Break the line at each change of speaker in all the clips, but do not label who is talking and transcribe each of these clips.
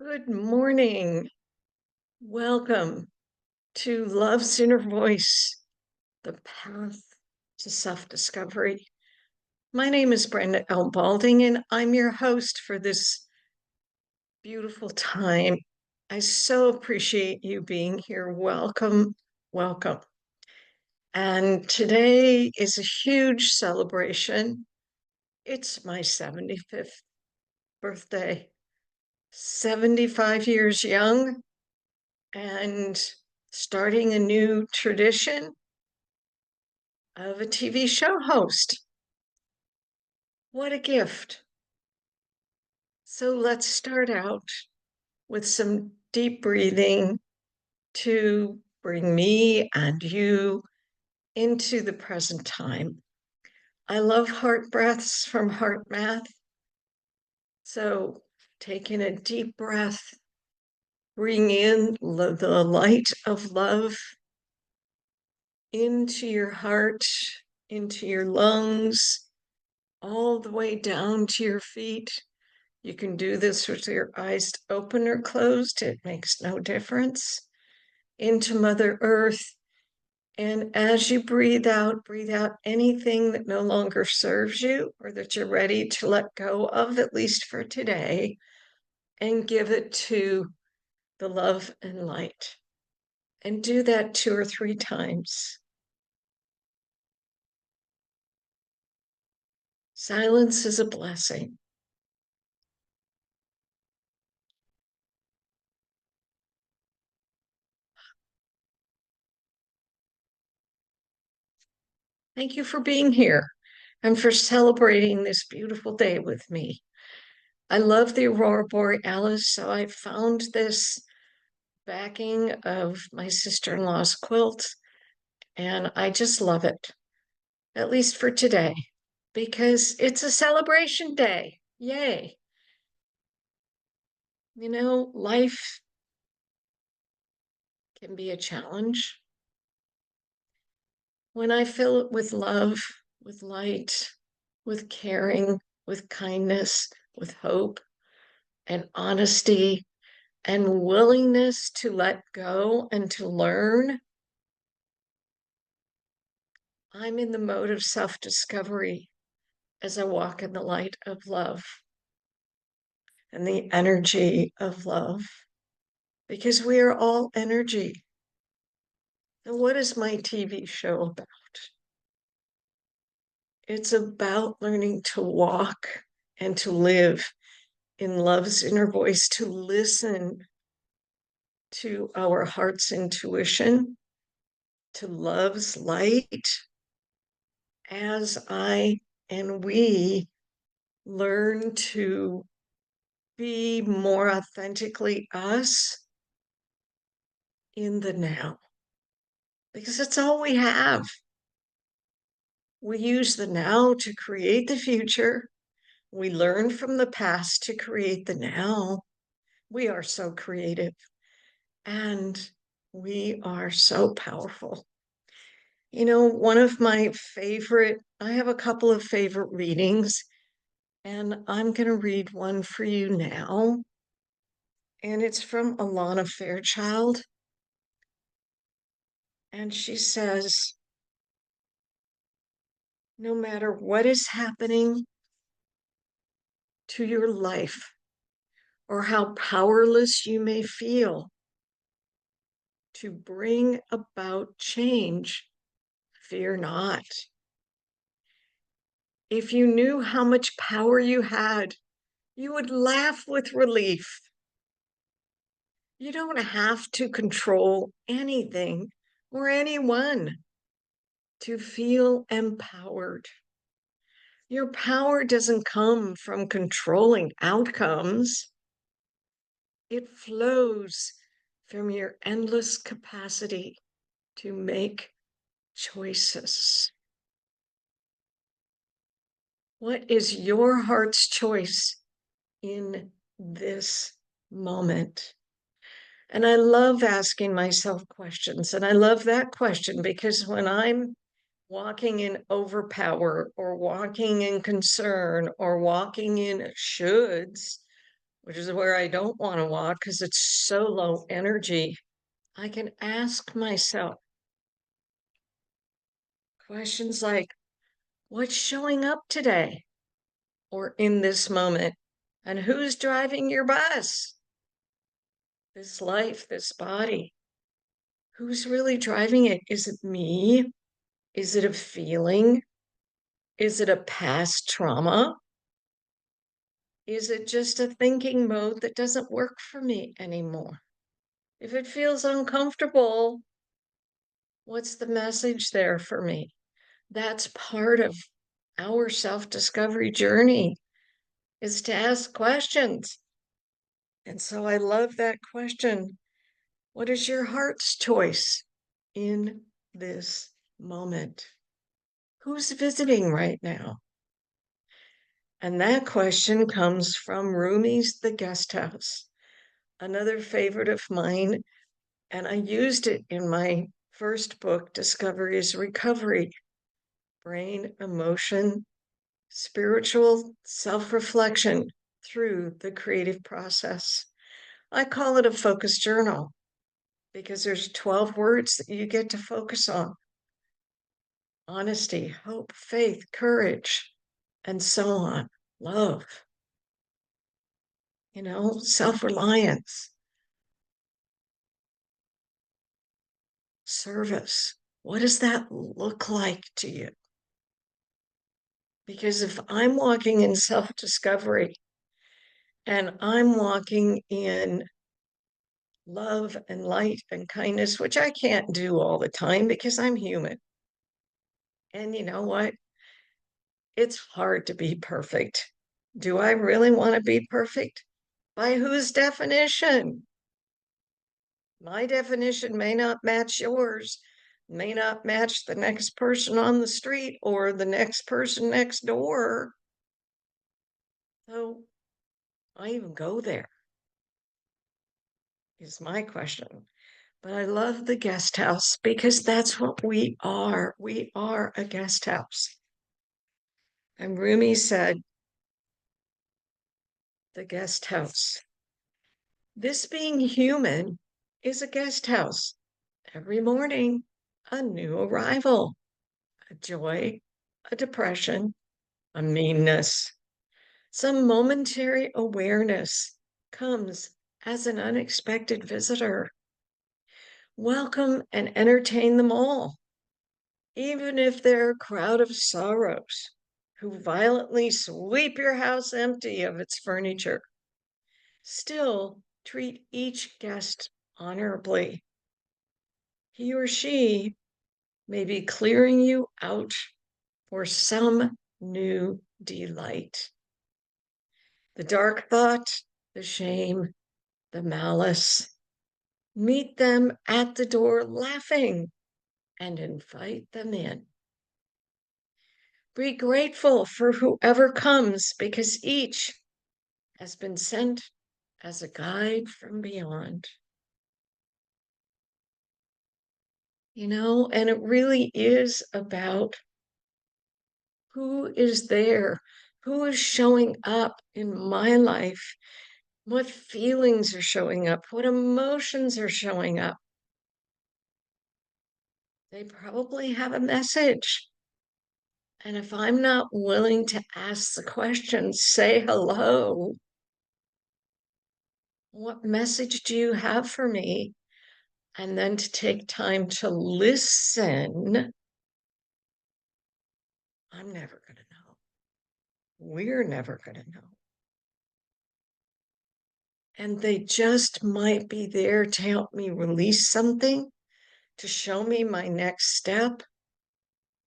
Good morning. Welcome to Love's Inner Voice, the path to self-discovery. My name is Brenda Balding, and I'm your host for this beautiful time. I so appreciate you being here. Welcome, welcome. And today is a huge celebration. It's my 75th birthday, 75 years young, and starting a new tradition of a TV show host. What a gift. So let's start out with some deep breathing to bring me and you into the present time. I love heart breaths from Heart Math. So taking a deep breath, bring in the light of love into your heart, into your lungs, all the way down to your feet. You can do this with your eyes open or closed. It makes no difference. Into Mother Earth. And as you breathe out anything that no longer serves you or that you're ready to let go of, at least for today, and give it to the love and light. And do that 2 or 3 times. Silence is a blessing. Thank you for being here and for celebrating this beautiful day with me. I love the Aurora Borealis, so I found this backing of my sister-in-law's quilt, and I just love it, at least for today, because it's a celebration day. Yay. You know, life can be a challenge. When I fill it with love, with light, with caring, with kindness, with hope and honesty and willingness to let go and to learn, I'm in the mode of self-discovery as I walk in the light of love and the energy of love, because we are all energy. And what is my TV show about? It's about learning to walk and to live in love's inner voice, to listen to our heart's intuition, to love's light, as I and we learn to be more authentically us in the now, because it's all we have. We use the now to create the future. We learn from the past to create the now. We are so creative and we are so powerful. You know, one of my I have a couple of favorite readings, and I'm going to read one for you now. And it's from Alana Fairchild. And she says, no matter what is happening to your life or how powerless you may feel to bring about change, fear not. If you knew how much power you had, you would laugh with relief. You don't have to control anything or anyone to feel empowered. Your power doesn't come from controlling outcomes. It flows from your endless capacity to make choices. What is your heart's choice in this moment? And I love asking myself questions. And I love that question because when I'm walking in overpower or walking in concern or walking in shoulds, which is where I don't want to walk because it's so low energy, I can ask myself questions like, what's showing up today or in this moment? And who's driving your bus? This life, this body. Who's really driving it? Is it me? Is it a feeling? Is it a past trauma? Is it just a thinking mode that doesn't work for me anymore? If it feels uncomfortable, what's the message there for me? That's part of our self-discovery journey, is to ask questions. And so I love that question. What is your heart's choice in this moment? Who's visiting right now? And that question comes from Rumi's The Guest House, another favorite of mine. And I used it in my first book, Discovery is Recovery: Brain, Emotion, Spiritual Self-Reflection through the Creative Process. I call it a focus journal because there's 12 words that you get to focus on: honesty, hope, faith, courage, and so on. Love, self-reliance, service. What does that look like to you? Because if I'm walking in self-discovery and I'm walking in love and light and kindness, which I can't do all the time because I'm human. And you know what? It's hard to be perfect. Do I really want to be perfect? By whose definition? My definition may not match yours, may not match the next person on the street or the next person next door. So I even go there, is my question. But I love the guest house because that's what we are. We are a guest house. And Rumi said, the guest house. This being human is a guest house. Every morning, a new arrival, a joy, a depression, a meanness. Some momentary awareness comes as an unexpected visitor. Welcome and entertain them all, even if they're a crowd of sorrows who violently sweep your house empty of its furniture. Still, treat each guest honorably. He or she may be clearing you out for some new delight. The dark thought, the shame, the malice. Meet them at the door laughing and invite them in. Be grateful for whoever comes because each has been sent as a guide from beyond. And it really is about who is there, who is showing up in my life, what feelings are showing up, what emotions are showing up. They probably have a message. And if I'm not willing to ask the question, say hello, what message do you have for me? And then to take time to listen, I'm never going to know. We're never going to know. And they just might be there to help me release something, to show me my next step.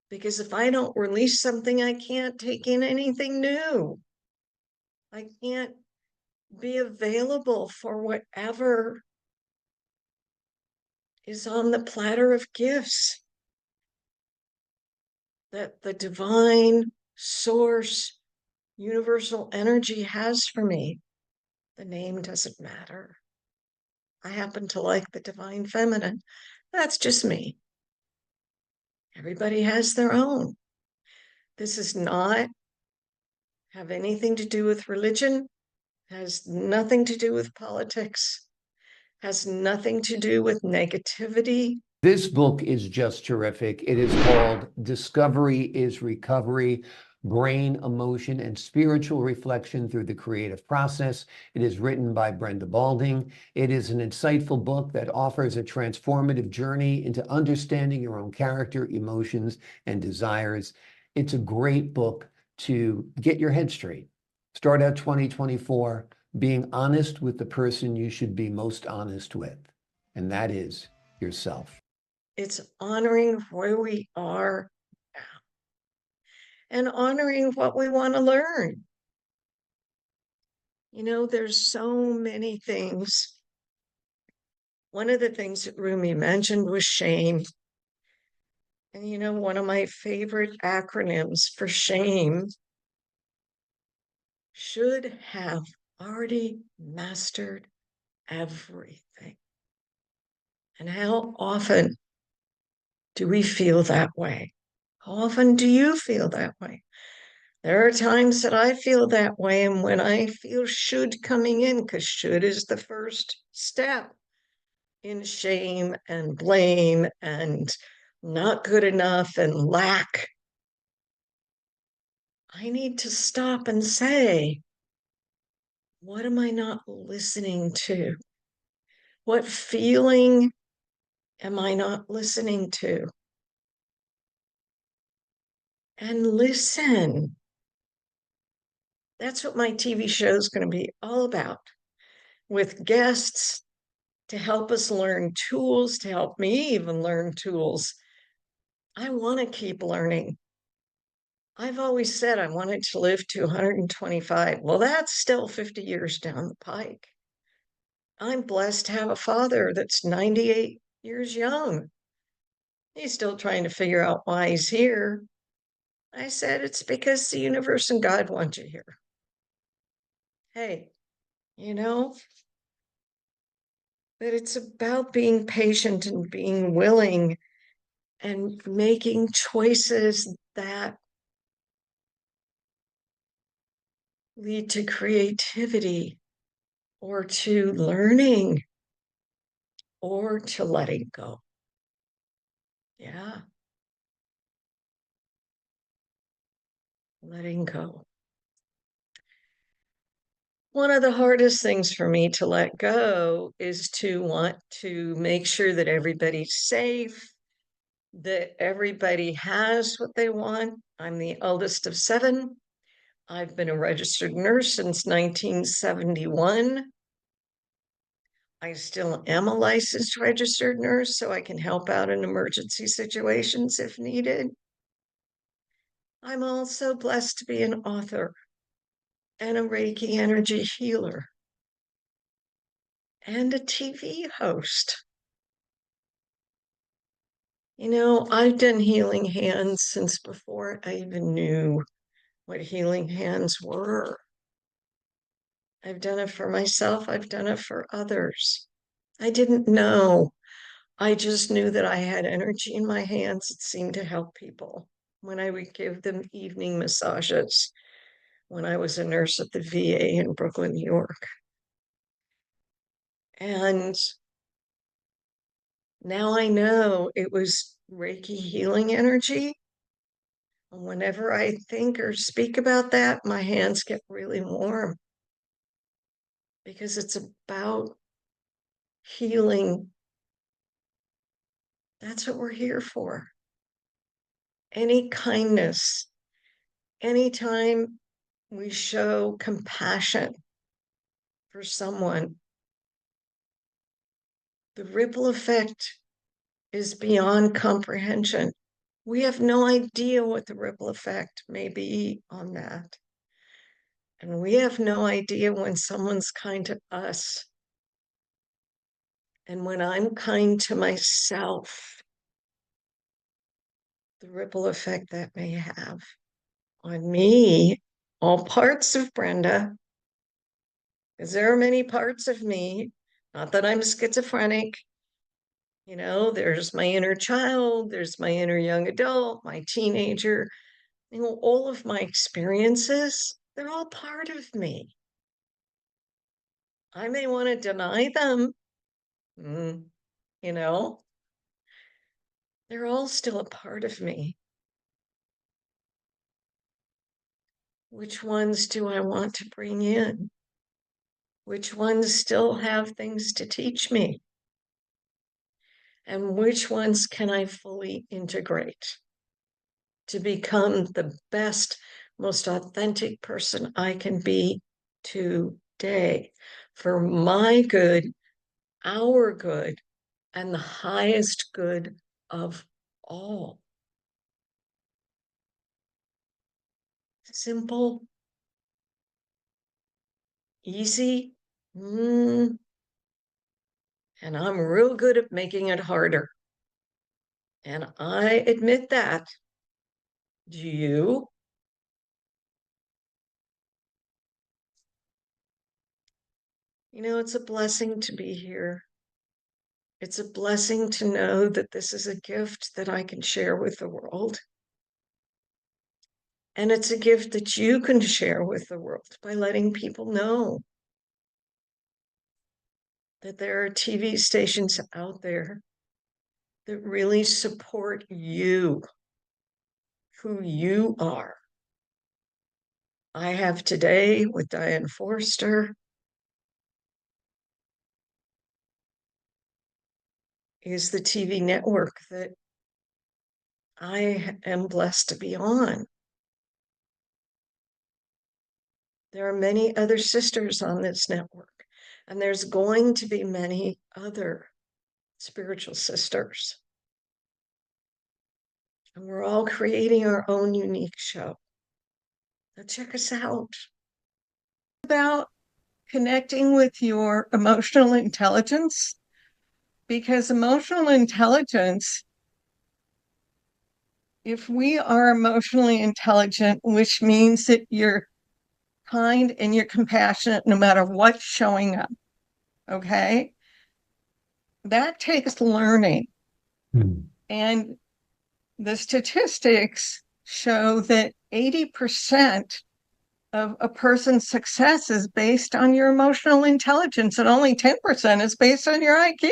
Because if I don't release something, I can't take in anything new. I can't be available for whatever is on the platter of gifts that the divine source, universal energy has for me. The name doesn't matter. I happen to like the divine feminine. That's just me. Everybody has their own. This does not have anything to do with religion. Has nothing to do with politics, has nothing to do with negativity.
This book is just terrific. It is called Discovery is Recovery: Brain, Emotion, and Spiritual Reflection Through the Creative Process. It is written by Brenda Balding. It is an insightful book that offers a transformative journey into understanding your own character, emotions, and desires. It's a great book to get your head straight. Start out 2024 being honest with the person you should be most honest with, and that is yourself.
It's honoring where we are and honoring what we want to learn. There's so many things. One of the things that Rumi mentioned was shame. And one of my favorite acronyms for shame, should have already mastered everything. And how often do we feel that way? How often do you feel that way? There are times that I feel that way, and when I feel should coming in, because should is the first step in shame and blame and not good enough and lack, I need to stop and say, what am I not listening to? What feeling am I not listening to? And listen. That's what my TV show is going to be all about, with guests to help us learn tools, to help me even learn tools. I want to keep learning. I've always said I wanted to live to 125. Well, that's still 50 years down the pike. I'm blessed to have a father that's 98 years young. He's still trying to figure out why he's here. I said, it's because the universe and God want you here. Hey, you know, but it's about being patient and being willing and making choices that lead to creativity or to learning or to letting go. Yeah, letting go. One of the hardest things for me to let go is to want to make sure that everybody's safe, that everybody has what they want. I'm the eldest of 7. I've been a registered nurse since 1971. I still am a licensed registered nurse, so I can help out in emergency situations if needed. I'm also blessed to be an author and a Reiki energy healer and a TV host. I've done healing hands since before I even knew what healing hands were. I've done it for myself, I've done it for others. I didn't know. I just knew that I had energy in my hands that seemed to help people when I would give them evening massages when I was a nurse at the VA in Brooklyn, New York. And now I know it was Reiki healing energy. And whenever I think or speak about that, my hands get really warm because it's about healing. That's what we're here for. Any kindness, anytime we show compassion for someone, the ripple effect is beyond comprehension. We have no idea what the ripple effect may be on that. And we have no idea when someone's kind to us. And when I'm kind to myself, the ripple effect that may have on me, all parts of Brenda, because there are many parts of me, not that I'm schizophrenic. There's my inner child, there's my inner young adult, my teenager, all of my experiences, they're all part of me. I may want to deny them. Mm, you know, they're all still a part of me. Which ones do I want to bring in? Which ones still have things to teach me? And which ones can I fully integrate to become the best, most authentic person I can be today for my good, our good, and the highest good of all? Simple, easy, and I'm real good at making it harder. And I admit that. Do you? It's a blessing to be here. It's a blessing to know that this is a gift that I can share with the world. And it's a gift that you can share with the world by letting people know that there are TV stations out there that really support you, who you are. I have Today with Diane Forster is the TV network that I am blessed to be on. There are many other sisters on this network, and there's going to be many other spiritual sisters. And we're all creating our own unique show. Now, check us out. About connecting with your emotional intelligence, because emotional intelligence, if we are emotionally intelligent, which means that you're kind and you're compassionate no matter what's showing up, okay? That takes learning. And the statistics show that 80% of a person's success is based on your emotional intelligence, and only 10% is based on your IQ,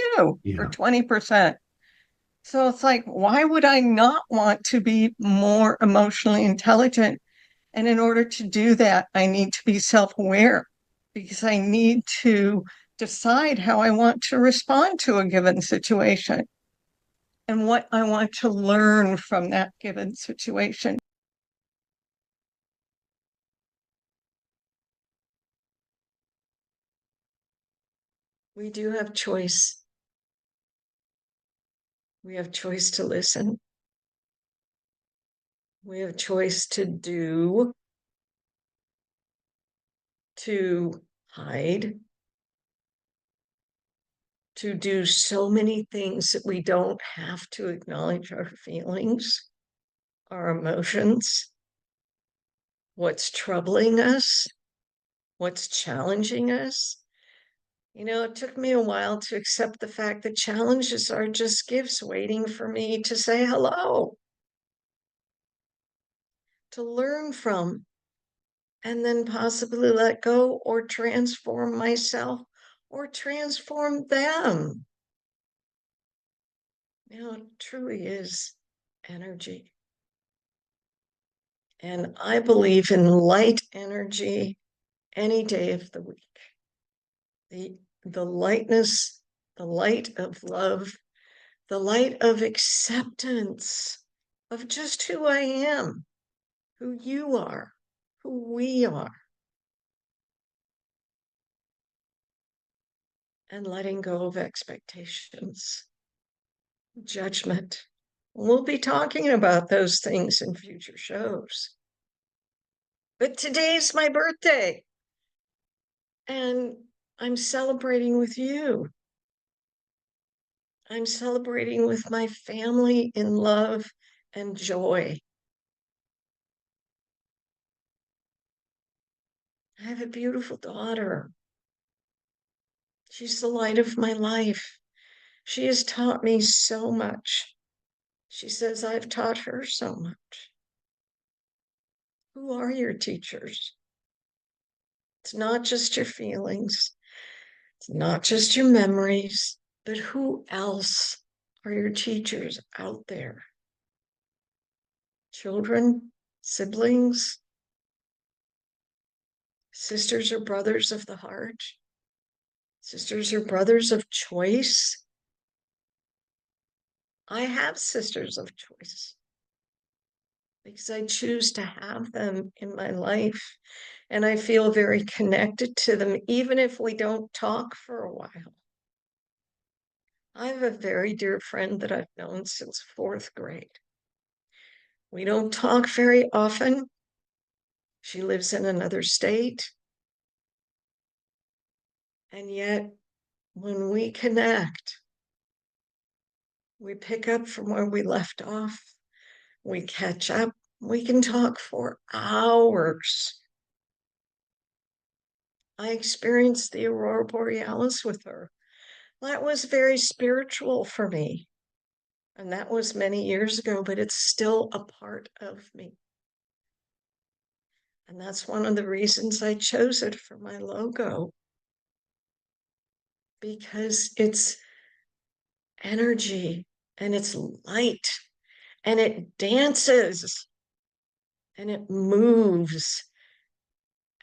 or 20%. So it's like, why would I not want to be more emotionally intelligent? And in order to do that, I need to be self-aware, because I need to decide how I want to respond to a given situation and what I want to learn from that given situation. We do have choice. We have choice to listen. We have choice to do, to hide, to do so many things that we don't have to acknowledge our feelings, our emotions, what's troubling us, what's challenging us. It took me a while to accept the fact that challenges are just gifts waiting for me to say hello, to learn from, and then possibly let go or transform myself or transform them. It truly is energy. And I believe in light energy any day of the week. The lightness, the light of love, the light of acceptance of just who I am, who you are, who we are, and letting go of expectations, judgment. We'll be talking about those things in future shows. But today's my birthday, and I'm celebrating with you. I'm celebrating with my family in love and joy. I have a beautiful daughter. She's the light of my life. She has taught me so much. She says I've taught her so much. Who are your teachers? It's not just your feelings. It's not just your memories, but who else are your teachers out there? Children, siblings, sisters or brothers of the heart, sisters or brothers of choice. I have sisters of choice because I choose to have them in my life. And I feel very connected to them, even if we don't talk for a while. I have a very dear friend that I've known since fourth grade. We don't talk very often. She lives in another state. And yet, when we connect, we pick up from where we left off, we catch up, we can talk for hours. I experienced the aurora borealis with her. That was very spiritual for me. And that was many years ago, but it's still a part of me. And that's one of the reasons I chose it for my logo, because it's energy and it's light and it dances and it moves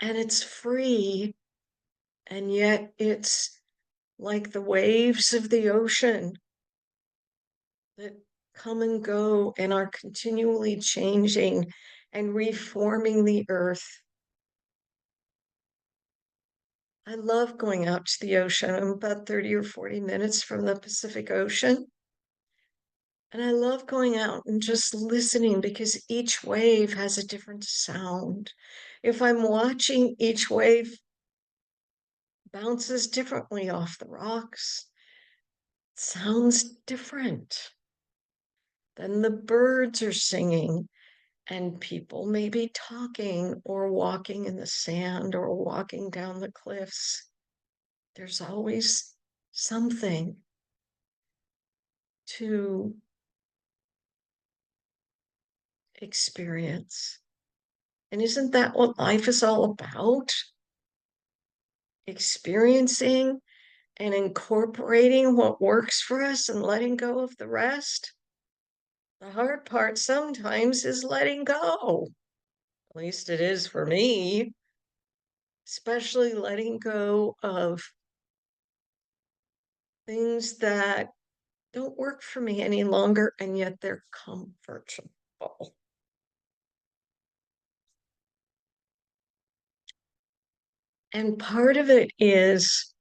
and it's free. And yet it's like the waves of the ocean that come and go and are continually changing and reforming the earth. I love going out to the ocean. I'm about 30 or 40 minutes from the Pacific Ocean. And I love going out and just listening because each wave has a different sound. If I'm watching, each wave bounces differently off the rocks, sounds different. Then the birds are singing, and people may be talking or walking in the sand or walking down the cliffs. There's always something to experience. And isn't that what life is all about? Experiencing and incorporating what works for us and letting go of the rest. The hard part sometimes is letting go. At least it is for me, especially letting go of things that don't work for me any longer, and yet they're comfortable. And part of it is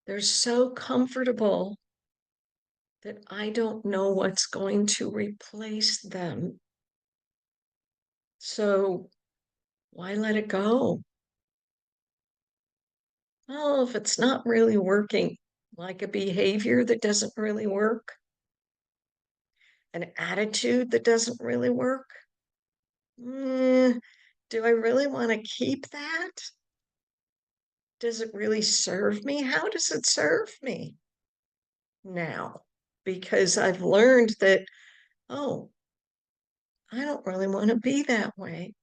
they're so comfortable that I don't know what's going to replace them. So why let it go? Well, if it's not really working, like a behavior that doesn't really work, an attitude that doesn't really work, do I really want to keep that? Does it really serve me? How does it serve me now? Because I've learned that, oh, I don't really want to be that way.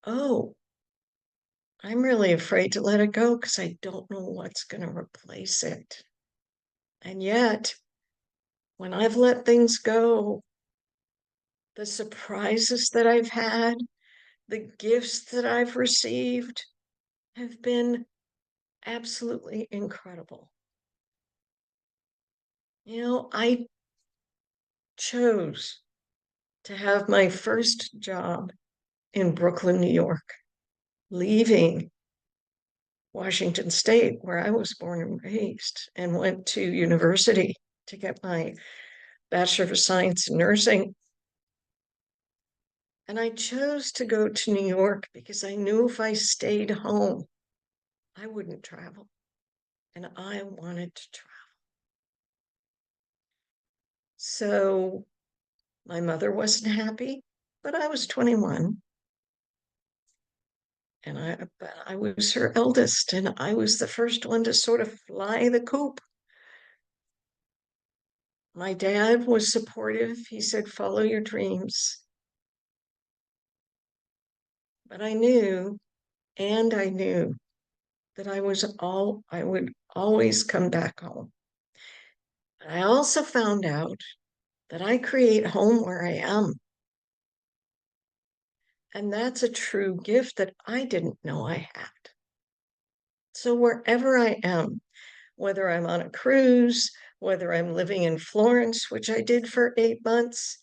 Oh, I'm really afraid to let it go because I don't know what's going to replace it. And yet, when I've let things go, the surprises that I've had, the gifts that I've received have been absolutely incredible. I chose to have my first job in Brooklyn, New York, leaving Washington State, where I was born and raised, and went to university to get my Bachelor of Science in Nursing. And I chose to go to New York because I knew if I stayed home, I wouldn't travel. And I wanted to travel. So my mother wasn't happy, but I was 21. And I was her eldest, and I was the first one to sort of fly the coop. My dad was supportive. He said, follow your dreams. But I knew that I would always come back home. I also found out that I create home where I am. And that's a true gift that I didn't know I had. So wherever I am, whether I'm on a cruise, whether I'm living in Florence, which I did for 8 months,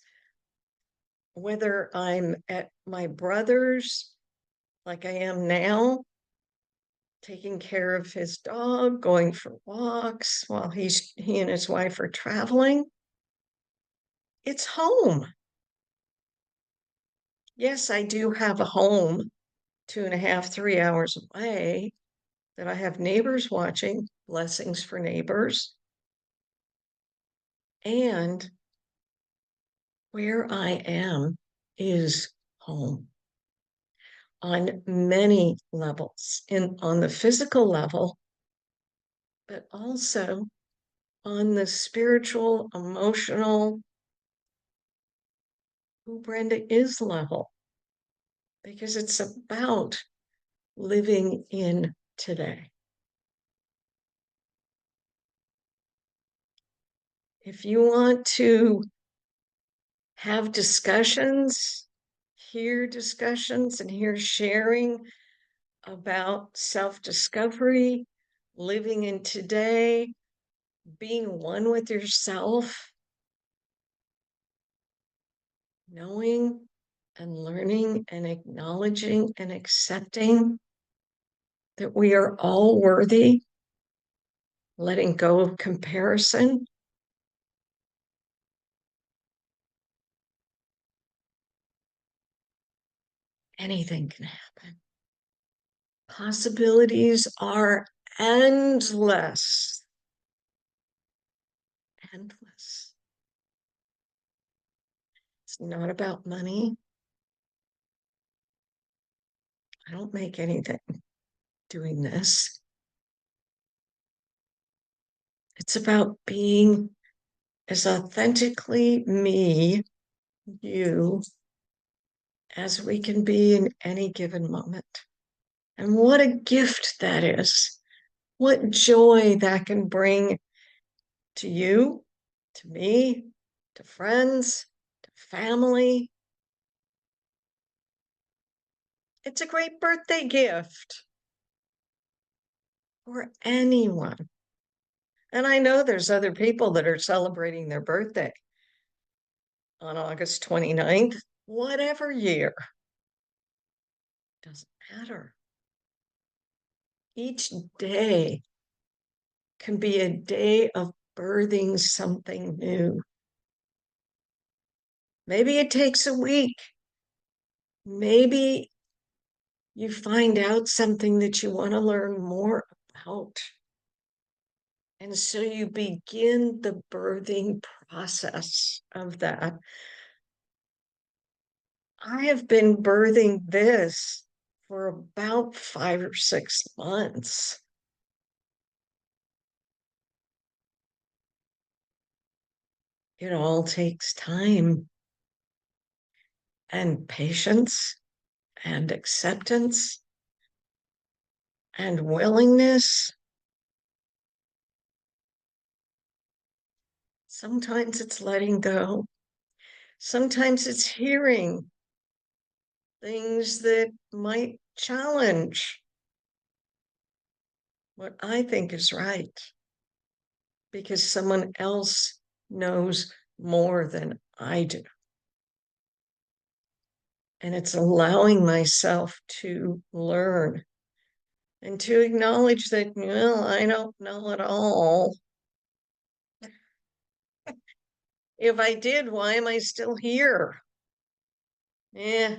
whether I'm at my brother's, like I am now, taking care of his dog, going for walks while he and his wife are traveling, it's home. Yes, I do have a home 2.5, 3 hours away that I have neighbors watching, blessings for neighbors. And where I am is home on many levels, on the physical level, but also on the spiritual, emotional, who Brenda is level, because it's about living in today. If you want to have discussions, hear discussions, and hear sharing about self-discovery, living in today, being one with yourself, knowing and learning and acknowledging and accepting that we are all worthy, letting go of comparison. Anything can happen. Possibilities are endless. Endless. It's not about money. I don't make anything doing this. It's about being as authentically me, you, as we can be in any given moment. And what a gift that is. What joy that can bring to you, to me, to friends, to family. It's a great birthday gift for anyone. And I know there's other people that are celebrating their birthday on August 29th, whatever year, doesn't matter. Each day can be a day of birthing something new. Maybe it takes a week. Maybe you find out something that you want to learn more about. And so you begin the birthing process of that. I have been birthing this for about 5 or 6 months. It all takes time and patience and acceptance and willingness. Sometimes it's letting go. Sometimes it's hearing things that might challenge what I think is right because someone else knows more than I do. And it's allowing myself to learn and to acknowledge that, well, I don't know it all. If I did, why am I still here? Yeah,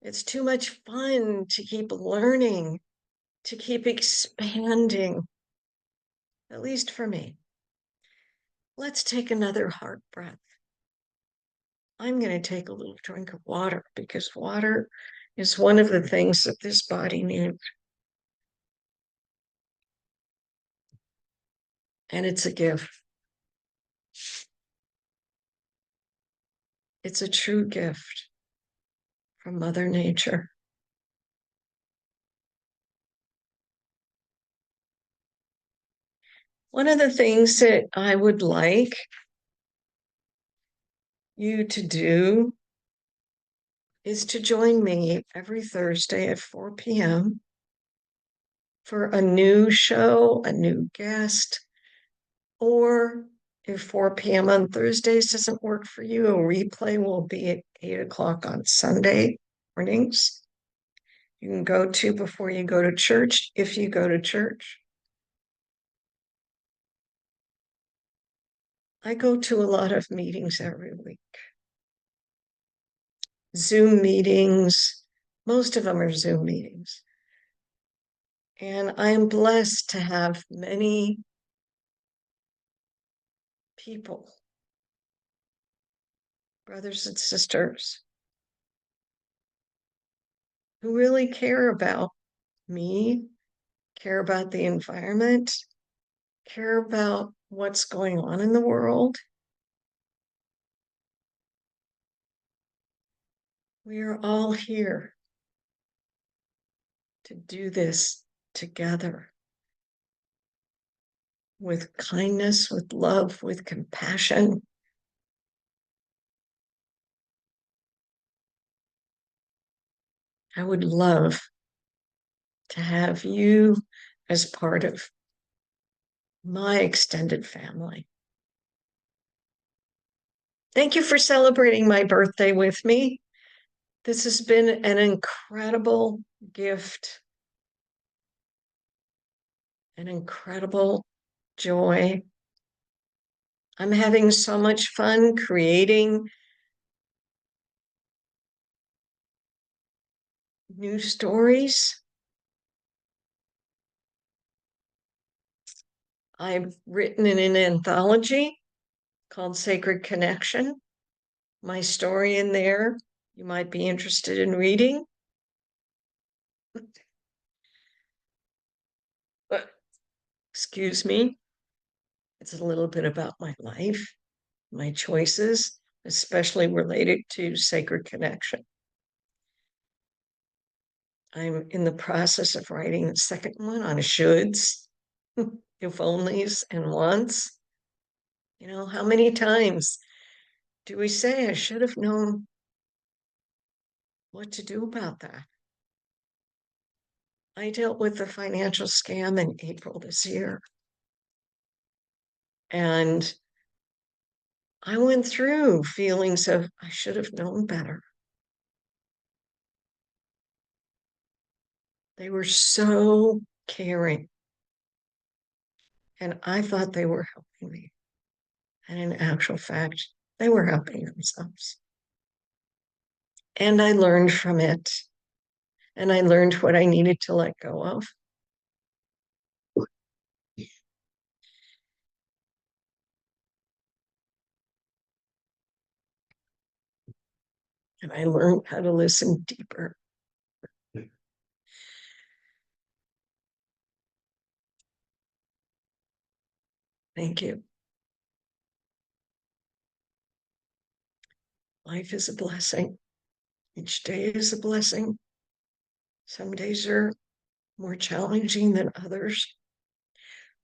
it's too much fun to keep learning, to keep expanding, at least for me. Let's take another hard breath. I'm going to take a little drink of water because water is one of the things that this body needs. And it's a gift. It's a true gift from Mother Nature. One of the things that I would like you to do is to join me every Thursday at 4 p.m. for a new show, a new guest, or if 4 p.m. on Thursdays doesn't work for you, a replay will be at 8 o'clock on Sunday mornings. You can go to before you go to church, if you go to church. I go to a lot of meetings every week. Zoom meetings, most of them are Zoom meetings. And I'm blessed to have many people, brothers and sisters, who really care about me, care about the environment, care about what's going on in the world. We are all here to do this together with kindness, with love, with compassion. I would love to have you as part of my extended family. Thank you for celebrating my birthday with me. This has been an incredible gift, an incredible joy. I'm having so much fun creating new stories. I've written in an anthology called Sacred Connection. My story in there, you might be interested in reading. But, excuse me, it's a little bit about my life, my choices, especially related to sacred connection. I'm in the process of writing the second one on shoulds, if onlys, and wants. You know, how many times do we say, I should have known what to do about that? I dealt with the financial scam in April this year. And I went through feelings of, I should have known better. They were so caring. And I thought they were helping me. And in actual fact, they were helping themselves. And I learned from it. And I learned what I needed to let go of. And I learned how to listen deeper. Thank you. Life is a blessing. Each day is a blessing. Some days are more challenging than others.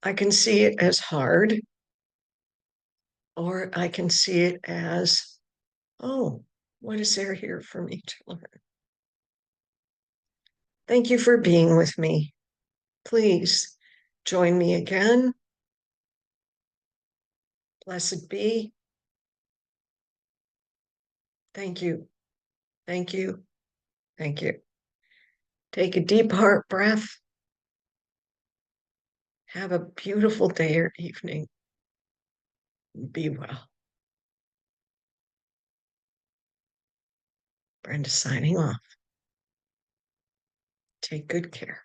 I can see it as hard, or I can see it as, oh, what is there here for me to learn? Thank you for being with me. Please join me again. Blessed be. Thank you. Thank you. Thank you. Take a deep heart breath. Have a beautiful day or evening. Be well. Brenda signing off. Take good care.